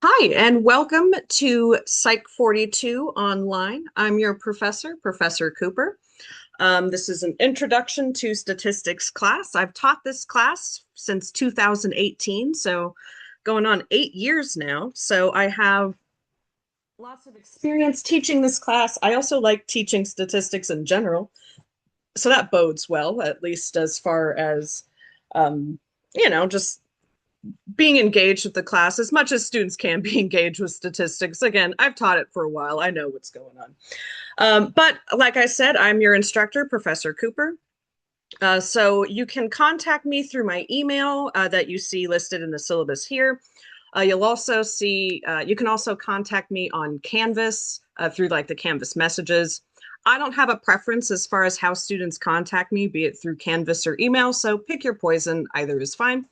Hi, and welcome to Psych 42 online. I'm your professor, Professor Cooper. This is an introduction to statistics class. I've taught this class since 2018, so going on 8 years now. So I have lots of experience teaching this class. I also like teaching statistics in general, so that bodes well, at least as far as, um, just being engaged with the class as much as students can be engaged with statistics. Again, I've taught it for a while. I know what's going on. But like I said, I'm your instructor, Professor Cooper. So you can contact me through my email that you see listed in the syllabus here. You'll also see, you can also contact me on Canvas through like the Canvas messages. I don't have a preference as far as how students contact me, be it through Canvas or email. So pick your poison, either is fine.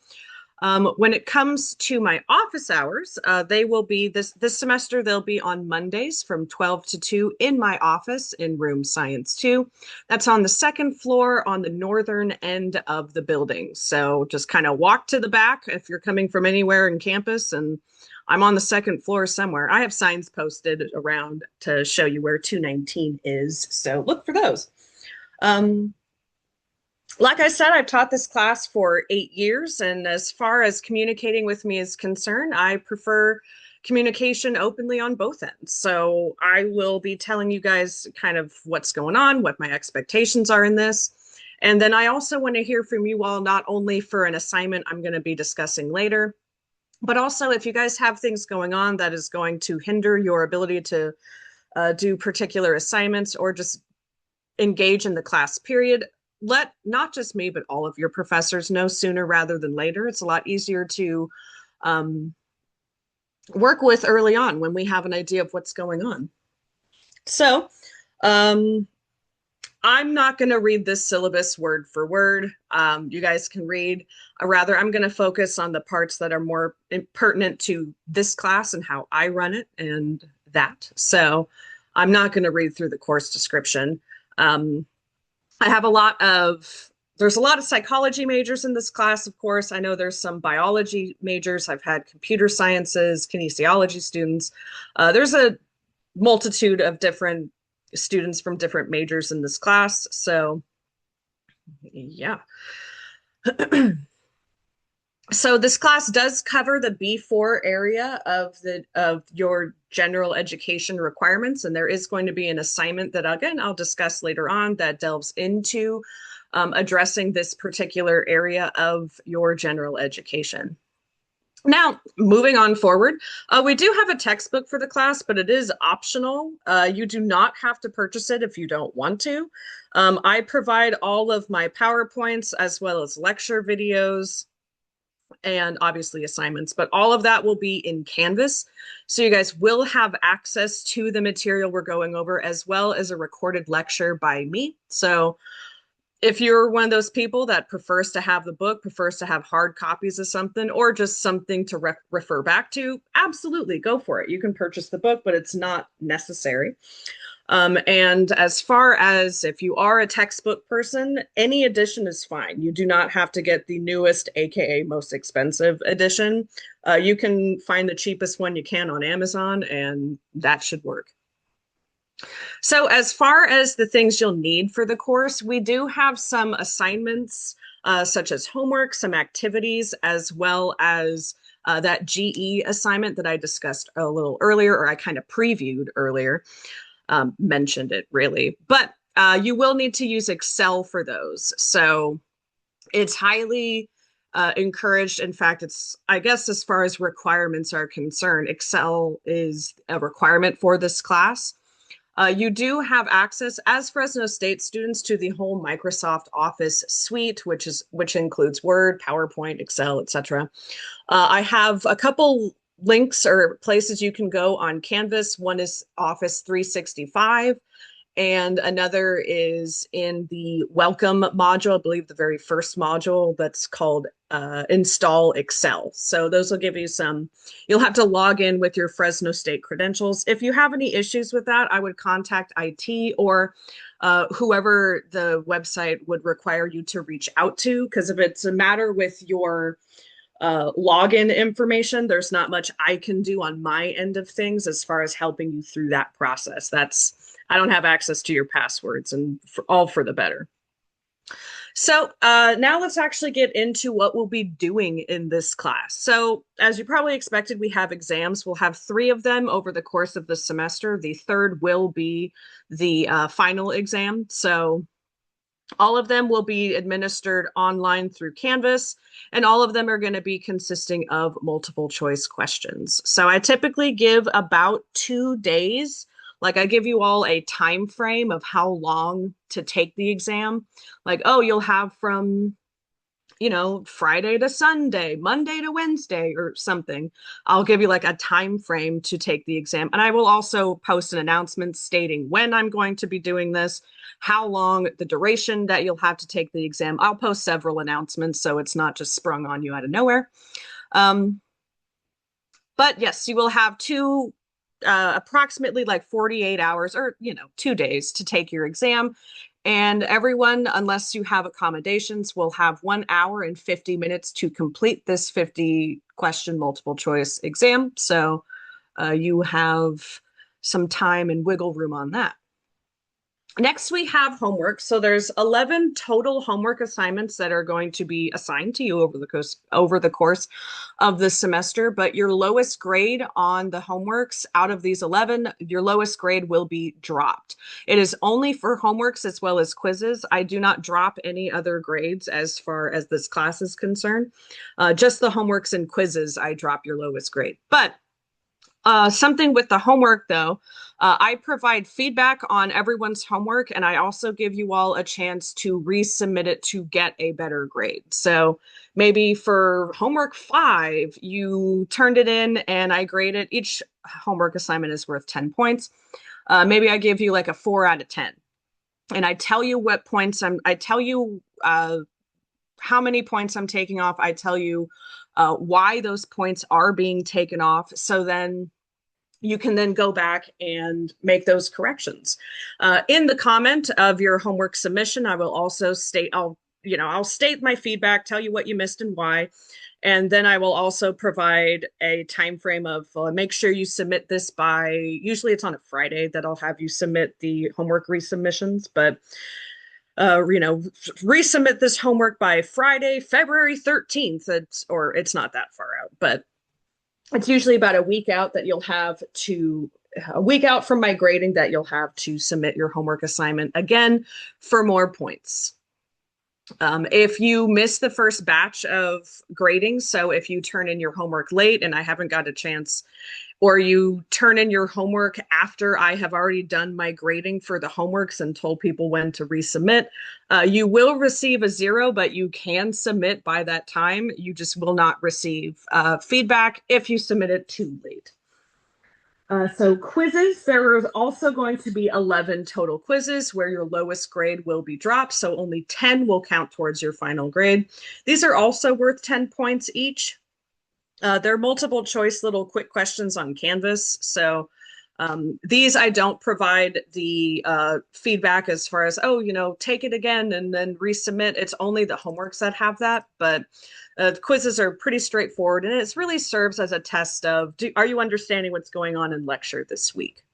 When it comes to my office hours, they will be this semester, they'll be on Mondays from 12 to 2 in my office in room Science 2. That's on the second floor on the northern end of the building. So just kind of walk to the back if you're coming from anywhere in campus, and I'm on the second floor somewhere. I have signs posted around to show you where 219 is. So look for those. Like I said, I've taught this class for 8 years, and as far as communicating with me is concerned, I prefer communication openly on both ends. So I will be telling you guys kind of what's going on, what my expectations are in this. And then I also want to hear from you all, not only for an assignment I'm going to be discussing later, but also if you guys have things going on that is going to hinder your ability to do particular assignments or just engage in the class period, let not just me, but all of your professors know sooner rather than later. It's a lot easier to work with early on when we have an idea of what's going on. So I'm not going to read this syllabus word for word. You guys can read. Rather, I'm going to focus on the parts that are more pertinent to this class and how I run it and that. So I'm not going to read through the course description. I have there's a lot of psychology majors in this class, of course. I know there's some biology majors. I've had computer sciences, kinesiology students. There's a multitude of different students from different majors in this class. So, yeah. So this class does cover the B4 area of your general education requirements, and there is going to be an assignment that, again, I'll discuss later on that delves into addressing this particular area of your general education. Now, moving on forward, we do have a textbook for the class, but it is optional. You do not have to purchase it if you don't want to. I provide all of my PowerPoints as well as lecture videos and obviously assignments, but all of that will be in Canvas. So you guys will have access to the material we're going over, as well as a recorded lecture by me. So if you're one of those people that prefers to have the book, prefers to have hard copies of something, or just something to refer back to, absolutely go for it. You can purchase the book, but it's not necessary. And as far as if you are a textbook person, any edition is fine. You do not have to get the newest, AKA most expensive edition. You can find the cheapest one you can on Amazon, and that should work. So as far as the things you'll need for the course, we do have some assignments, such as homework, some activities, as well as that GE assignment that I discussed a little earlier, or I kind of previewed earlier. Mentioned it really, but you will need to use Excel for those. So it's highly encouraged. In fact, I guess as far as requirements are concerned, Excel is a requirement for this class. You do have access as Fresno State students to the whole Microsoft Office suite, which includes Word, PowerPoint, Excel, etc. I have a couple links or places you can go on Canvas. One is Office 365, and another is in the welcome module, I believe the very first module, that's called Install Excel. So those will give you you'll have to log in with your Fresno State credentials. If you have any issues with that, I would contact IT or whoever the website would require you to reach out to, because if it's a matter with your login information. There's not much I can do on my end of things as far as helping you through that process. I don't have access to your passwords, and all for the better. So now let's actually get into what we'll be doing in this class. So as you probably expected, we have exams. We'll have 3 of them over the course of the semester. The third will be the final exam. So all of them will be administered online through Canvas, and all of them are going to be consisting of multiple choice questions. So I typically give about 2 days. Like, I give you all a time frame of how long to take the exam. Like, oh, you'll have from, Friday to Sunday, Monday to Wednesday, or something. I'll give you like a time frame to take the exam. And I will also post an announcement stating when I'm going to be doing this, how long, the duration that you'll have to take the exam. I'll post several announcements so it's not just sprung on you out of nowhere. But yes, you will have approximately like 48 hours or, 2 days to take your exam. And everyone, unless you have accommodations, will have 1 hour and 50 minutes to complete this 50-question multiple choice exam. So you have some time and wiggle room on that. Next, we have homework. So there's 11 total homework assignments that are going to be assigned to you over the course of the semester. But your lowest grade on the homeworks out of these 11, your lowest grade will be dropped. It is only for homeworks as well as quizzes. I do not drop any other grades as far as this class is concerned. Just the homeworks and quizzes, I drop your lowest grade. But something with the homework, though, I provide feedback on everyone's homework, and I also give you all a chance to resubmit it to get a better grade. So maybe for homework 5, you turned it in and I graded. Each homework assignment is worth 10 points. Maybe I give you like a 4 out of 10. And I tell you what points I tell you how many points I'm taking off. I tell you why those points are being taken off. So then you can then go back and make those corrections. In the comment of your homework submission, I will also state, I'll state my feedback, tell you what you missed and why. And then I will also provide a time frame of make sure you submit this by, usually it's on a Friday that I'll have you submit the homework resubmissions, but resubmit this homework by Friday, February 13th. It's not that far out, but it's usually about a week out from my grading that you'll have to submit your homework assignment again for more points. If you miss the first batch of grading, so if you turn in your homework late and I haven't got a chance, or you turn in your homework after I have already done my grading for the homeworks and told people when to resubmit, you will receive a 0, but you can submit by that time. You just will not receive feedback if you submit it too late. So quizzes, there is also going to be 11 total quizzes where your lowest grade will be dropped. So only 10 will count towards your final grade. These are also worth 10 points each. They're multiple choice little quick questions on Canvas. So these I don't provide the feedback as far as, take it again and then resubmit. It's only the homeworks that have that. But the quizzes are pretty straightforward, and it really serves as a test of, are you understanding what's going on in lecture this week?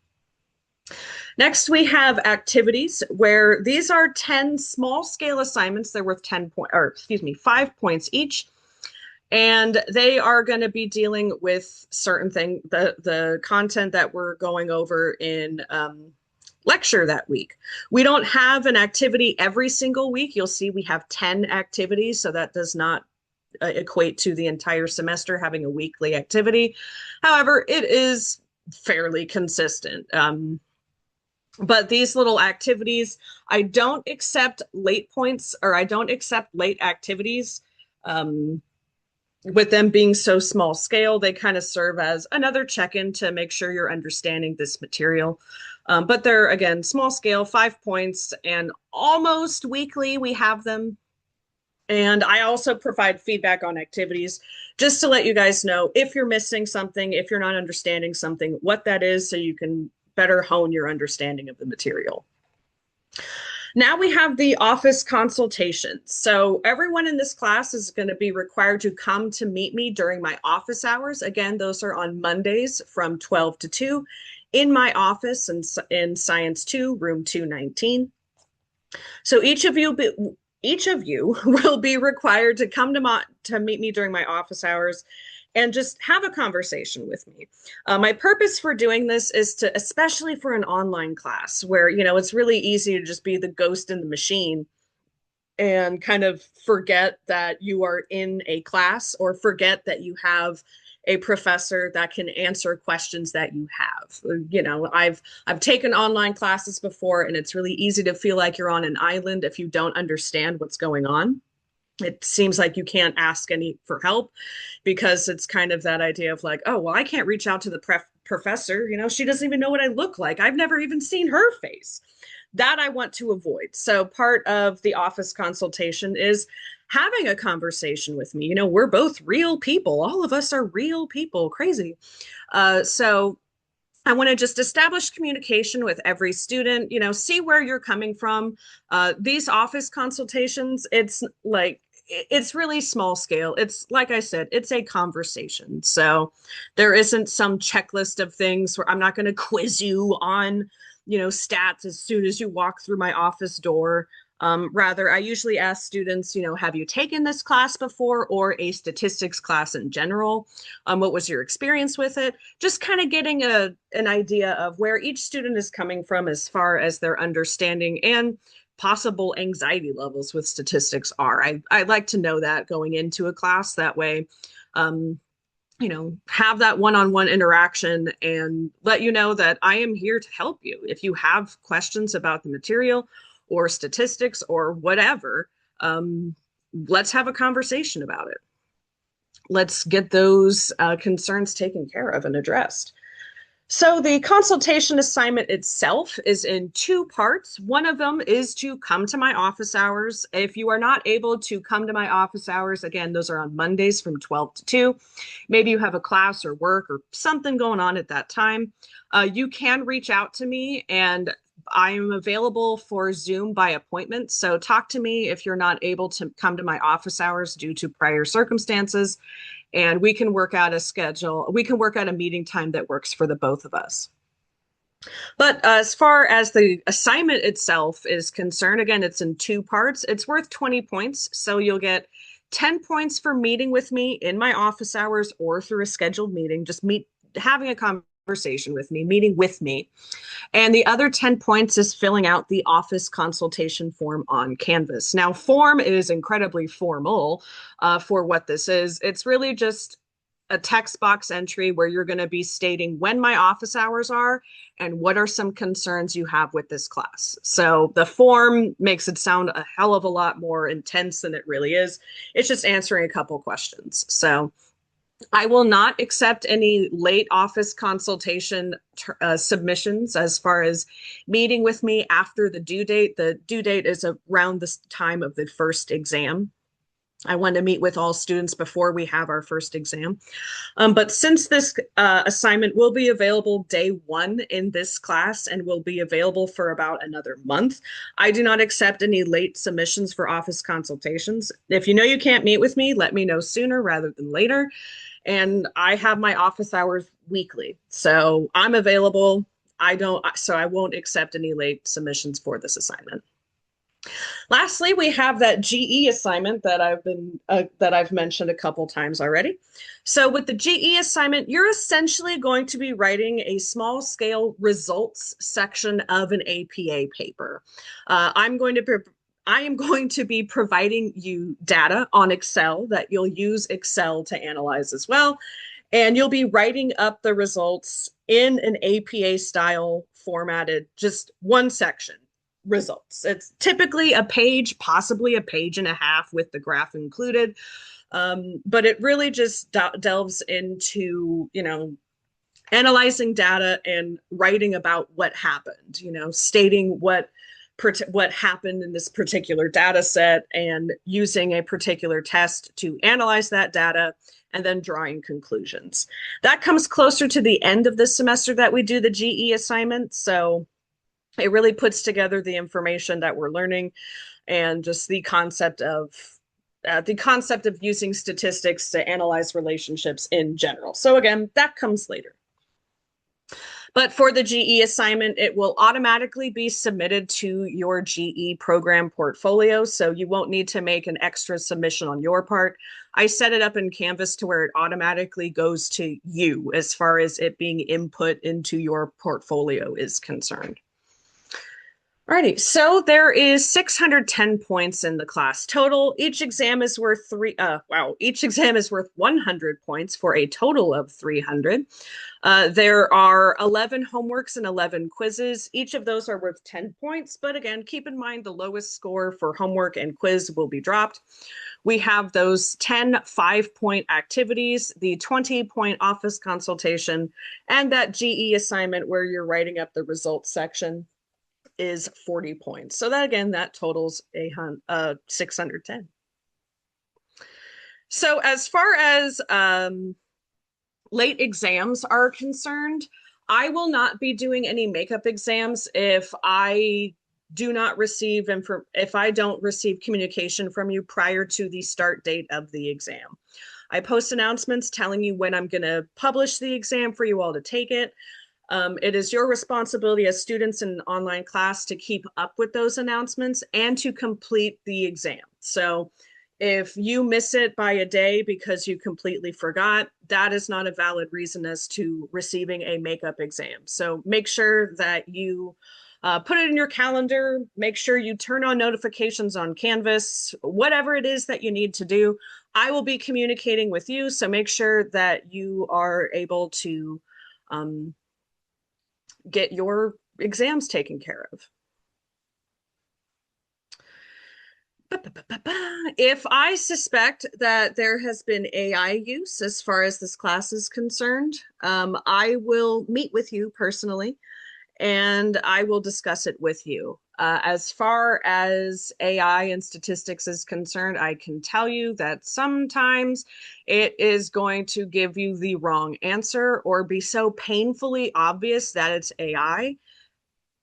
Next, we have activities, where these are 10 small scale assignments. They're worth 5 points each. And they are going to be dealing with certain things, the content that we're going over in lecture that week. We don't have an activity every single week. You'll see we have 10 activities, so that does not equate to the entire semester having a weekly activity. However, it is fairly consistent. But these little activities, I don't accept late points, or I don't accept late activities. With them being so small scale, they kind of serve as another check-in to make sure you're understanding this material. But they're, again, small scale, 5 points, and almost weekly we have them. And I also provide feedback on activities just to let you guys know if you're missing something, if you're not understanding something, what that is, so you can better hone your understanding of the material. Now we have the office consultations. So everyone in this class is going to be required to come to meet me during my office hours. Again, those are on Mondays from 12 to 2 in my office in Science 2, room 219. So each of you will be required to come to meet me during my office hours and just have a conversation with me. My purpose for doing this is to, especially for an online class where, it's really easy to just be the ghost in the machine and kind of forget that you are in a class or forget that you have a professor that can answer questions that you have. I've taken online classes before, and it's really easy to feel like you're on an island if you don't understand what's going on. It seems like you can't ask any for help because it's kind of that idea of like, oh, well, I can't reach out to the professor. She doesn't even know what I look like. I've never even seen her face. That I want to avoid. So part of the office consultation is having a conversation with me. We're both real people. All of us are real people. Crazy. So I want to just establish communication with every student, see where you're coming from. These office consultations, it's really small scale. It's like I said, it's a conversation. So there isn't some checklist of things where I'm not going to quiz you on, stats as soon as you walk through my office door. Rather, I usually ask students, have you taken this class before or a statistics class in general? What was your experience with it? Just kind of getting an idea of where each student is coming from as far as their understanding and possible anxiety levels with statistics are. I like to know that going into a class. That way, have that one-on-one interaction and let you know that I am here to help you. If you have questions about the material or statistics or whatever, let's have a conversation about it. Let's get those concerns taken care of and addressed. So the consultation assignment itself is in two parts. One of them is to come to my office hours. If you are not able to come to my office hours, again, those are on Mondays from 12 to 2. Maybe you have a class or work or something going on at that time. You can reach out to me, and I am available for Zoom by appointment. So talk to me if you're not able to come to my office hours due to prior circumstances, and we can work out a schedule. We can work out a meeting time that works for the both of us. But as far as the assignment itself is concerned, again, it's in two parts. It's worth 20 points. So you'll get 10 points for meeting with me in my office hours or through a scheduled meeting, just having a conversation with me, meeting with me. And the other 10 points is filling out the office consultation form on Canvas. Now, form is incredibly formal for what this is. It's really just a text box entry where you're going to be stating when my office hours are and what are some concerns you have with this class. So the form makes it sound a hell of a lot more intense than it really is. It's just answering a couple questions. So I will not accept any late office consultation submissions as far as meeting with me after the due date. The due date is around the time of the first exam. I want to meet with all students before we have our first exam. But since this assignment will be available day one in this class and will be available for about another month, I do not accept any late submissions for office consultations. If you know you can't meet with me, let me know sooner rather than later. And I have my office hours weekly, so I'm available. So I won't accept any late submissions for this assignment. Lastly, we have that GE assignment that I've mentioned a couple times already. So with the GE assignment, you're essentially going to be writing a small scale results section of an APA paper. I am going to be providing you data on Excel that you'll use Excel to analyze as well. And you'll be writing up the results in an APA style formatted, just one section. Results. It's typically a page, possibly a page and a half with the graph included. But it really just delves into, analyzing data and writing about what happened, stating what happened in this particular data set and using a particular test to analyze that data and then drawing conclusions. That comes closer to the end of the semester that we do the GE assignment. So It really puts together the information that we're learning and just the concept of using statistics to analyze relationships in general. So again, that comes later. But for the GE assignment, it will automatically be submitted to your GE program portfolio. So you won't need to make an extra submission on your part. I set it up in Canvas to where it automatically goes to you as far as it being input into your portfolio is concerned. Alrighty, so there is 610 points in the class total. Each exam is worth each exam is worth 100 points for a total of 300. There are 11 homeworks and 11 quizzes. Each of those are worth 10 points, but again, keep in mind the lowest score for homework and quiz will be dropped. We have those 10 5-point activities, the 20-point office consultation, and that GE assignment where you're writing up the results section is 40 points. So that again, that totals 610. So as far as late exams are concerned, I will not be doing any makeup exams if I don't receive communication from you prior to the start date of the exam. I post announcements telling you when I'm going to publish the exam for you all to take it. It is your responsibility as students in an online class to keep up with those announcements and to complete the exam. So if you miss it by a day because you completely forgot, that is not a valid reason as to receiving a makeup exam. So make sure that you put it in your calendar, make sure you turn on notifications on Canvas, whatever it is that you need to do. I will be communicating with you, so make sure that you are able to get your exams taken care of. If I suspect that there has been AI use as far as this class is concerned, I will meet with you personally and I will discuss it with you. As far as AI and statistics is concerned, I can tell you that sometimes it is going to give you the wrong answer or be so painfully obvious that it's AI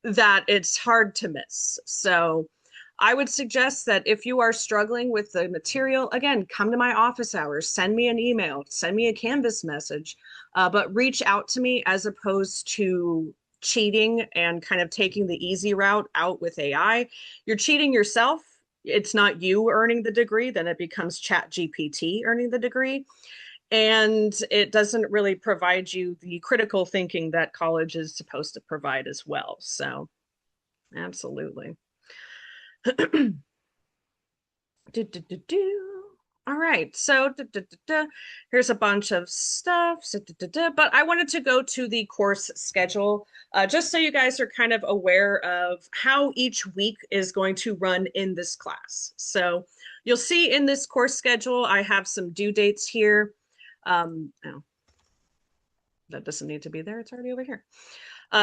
that it's hard to miss. So I would suggest that if you are struggling with the material, again, come to my office hours, send me an email, send me a Canvas message, but reach out to me as opposed to cheating and kind of taking the easy route out with AI. You're cheating yourself. It's not you earning the degree, then it becomes ChatGPT earning the degree. And it doesn't really provide you the critical thinking that college is supposed to provide as well. So, absolutely. All right, so here's a bunch of stuff, but I wanted to go to the course schedule just so you guys are kind of aware of how each week is going to run in this class. So you'll see in this course schedule, I have some due dates here. Oh, that doesn't need to be there, it's already over here.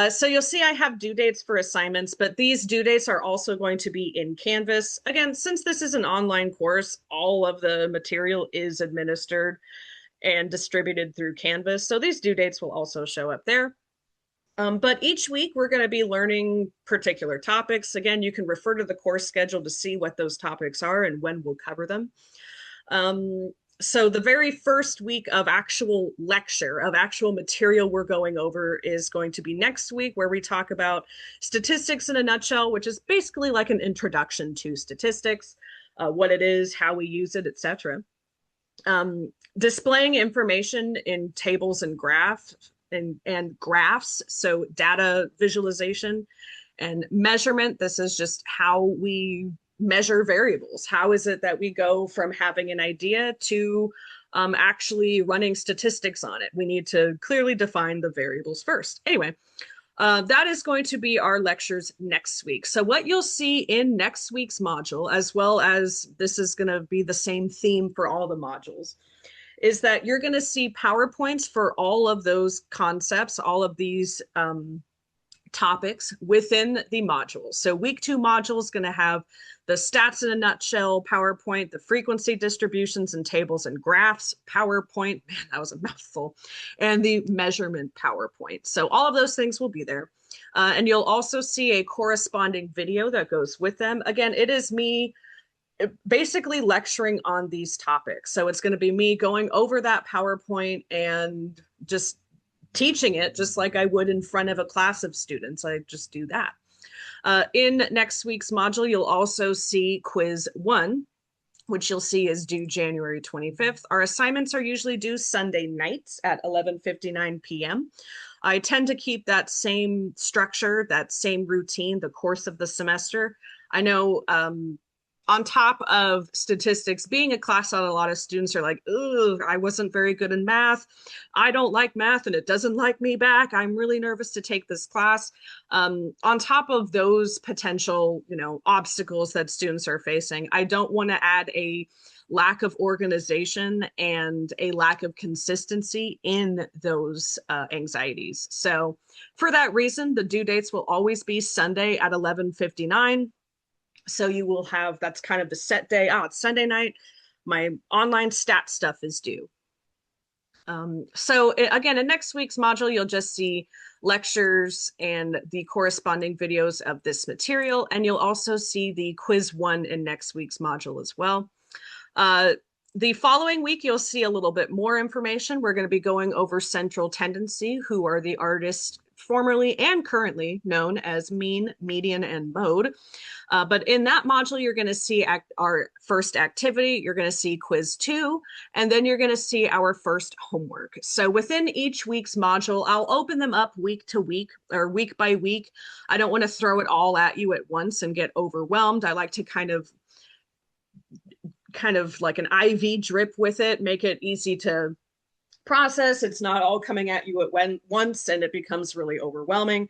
So you'll see I have due dates for assignments, but these due dates are also going to be in Canvas. Again, since this is an online course, all of the material is administered and distributed through Canvas. So these due dates will also show up there. But each week we're going to be learning particular topics. Again, you can refer to the course schedule to see what those topics are and when we'll cover them. So the very first week of actual lecture, of actual material we're going over is going to be next week, where we talk about statistics in a nutshell, which is basically like an introduction to statistics, what it is, how we use it, etc. Displaying information in tables and graphs, so data visualization and measurement. This is just how we measure variables. How is it that we go from having an idea to actually running statistics on it? We need to clearly define the variables first. Anyway, that is going to be our lectures next week. So what you'll see in next week's module, as well as this is going to be the same theme for all the modules, is that you're going to see PowerPoints for all of those concepts, all of these topics within the modules. So week 2 module is going to have the stats in a nutshell PowerPoint, the frequency distributions and tables and graphs PowerPoint, man, that was a mouthful, and the measurement PowerPoint. So all of those things will be there. And you'll also see a corresponding video that goes with them. Again, it is me basically lecturing on these topics. So it's going to be me going over that PowerPoint and just teaching it just like I would in front of a class of students. I just do that. In next week's module, you'll also see quiz 1, which you'll see is due January 25th. Our assignments are usually due Sunday nights at 11:59 p.m. I tend to keep that same structure, that same routine, the course of the semester. I know on top of statistics, being a class that a lot of students are like, "Ugh, I wasn't very good in math. I don't like math and it doesn't like me back. I'm really nervous to take this class." On top of those potential, obstacles that students are facing, I don't want to add a lack of organization and a lack of consistency in those anxieties. So for that reason, the due dates will always be Sunday at 11:59. So you will have, that's kind of the set day. Oh, it's Sunday night. My online stat stuff is due. Again, in next week's module, you'll just see lectures and the corresponding videos of this material. And you'll also see the quiz 1 in next week's module as well. The following week, you'll see a little bit more information. We're going to be going over central tendency, who are the artists formerly and currently known as mean, median, and mode. But in that module, you're going to see our first activity, you're going to see quiz 2, and then you're going to see our first homework. So within each week's module, I'll open them up week to week or week by week. I don't want to throw it all at you at once and get overwhelmed. I like to kind of like an IV drip with it, make it easy to process. It's not all coming at you at once and it becomes really overwhelming.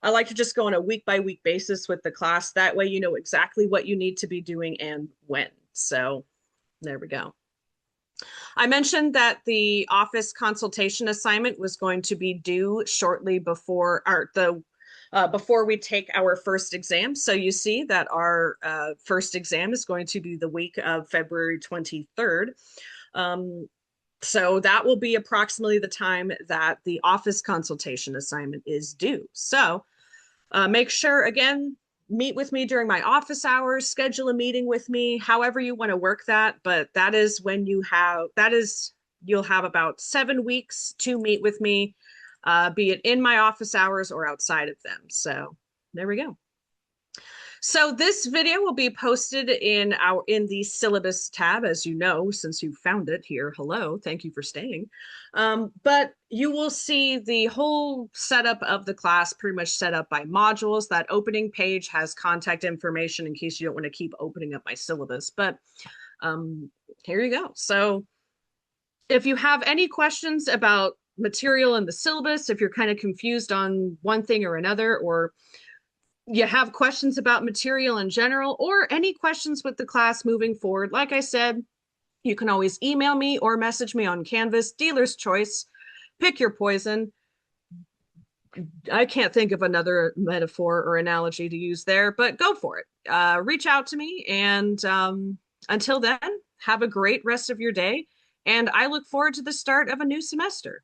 I like to just go on a week by week basis with the class. That way you know exactly what you need to be doing and when. So there we go. I mentioned that the office consultation assignment was going to be due shortly before before we take our first exam. So you see that our first exam is going to be the week of February 23rd. So that will be approximately the time that the office consultation assignment is due. So make sure, again, meet with me during my office hours, schedule a meeting with me, however you want to work that. But that is when you'll have about 7 weeks to meet with me, be it in my office hours or outside of them. So there we go. So this video will be posted in the syllabus tab, as you know, since you found it here. Hello, thank you for staying. But you will see the whole setup of the class pretty much set up by modules. That opening page has contact information in case you don't want to keep opening up my syllabus. But here you go. So if you have any questions about material in the syllabus, if you're kind of confused on one thing or another, or you have questions about material in general, or any questions with the class moving forward, like I said, you can always email me or message me on Canvas. Dealer's choice. Pick your poison. I can't think of another metaphor or analogy to use there, but go for it. Reach out to me. And until then, have a great rest of your day. And I look forward to the start of a new semester.